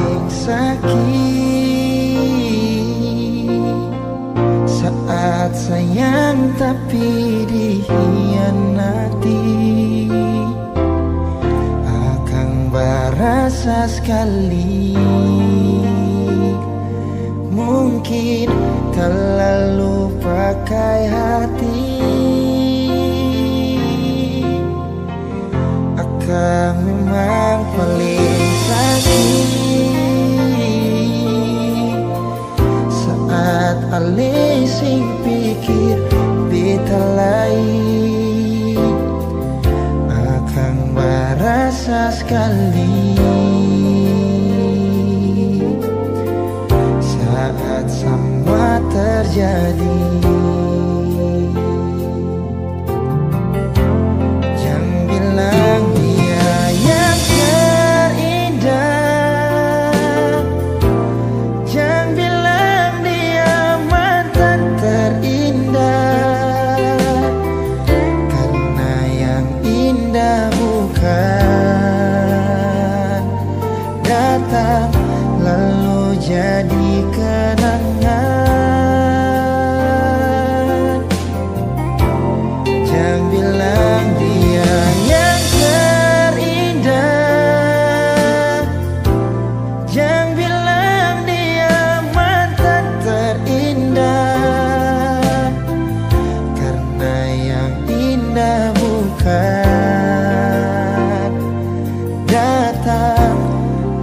paling sakit saat sayang tapi dikhianati. Akan berasa sekali, mungkin terlalu pakai hati. Akan memang paling sakit saat alih sing pikir beta lain. Akan berasa sekali saat semua terjadi. Jangan bilang dia yang terindah, jangan bilang dia mantan terindah, karena yang indah bukan datang lalu jadi kenangan. Jangan bilang dia yang terindah, jangan bilang dia mantan terindah, karena yang indah bukan datang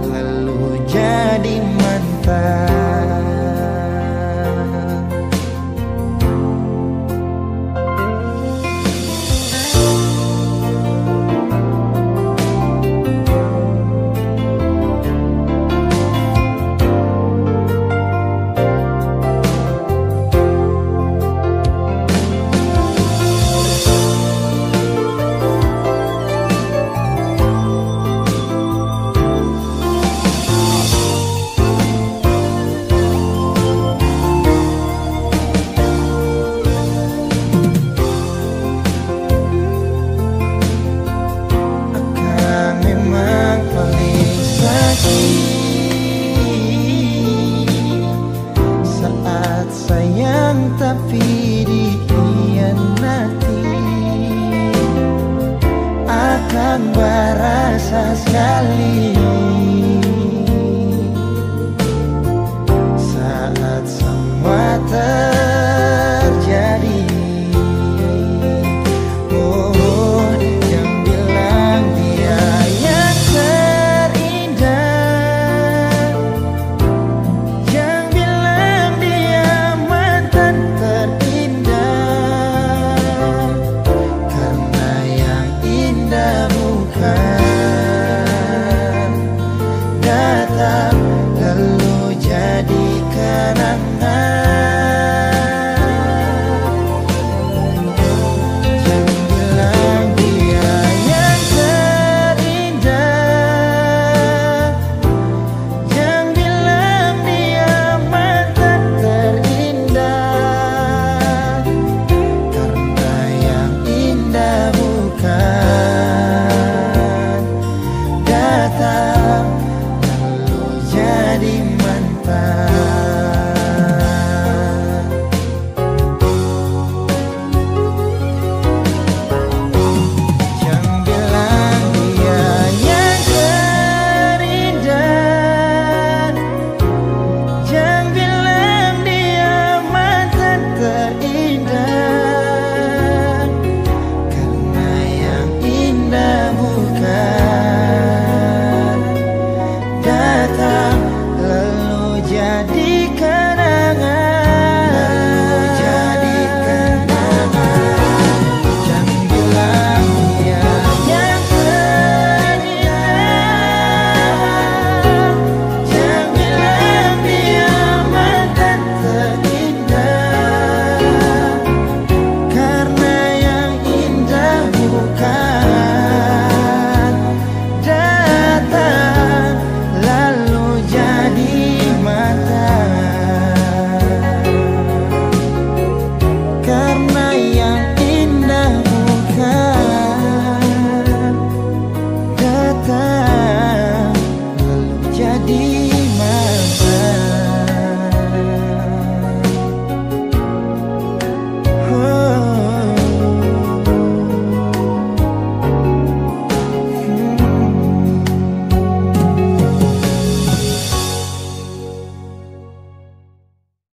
lalu jadi mantan.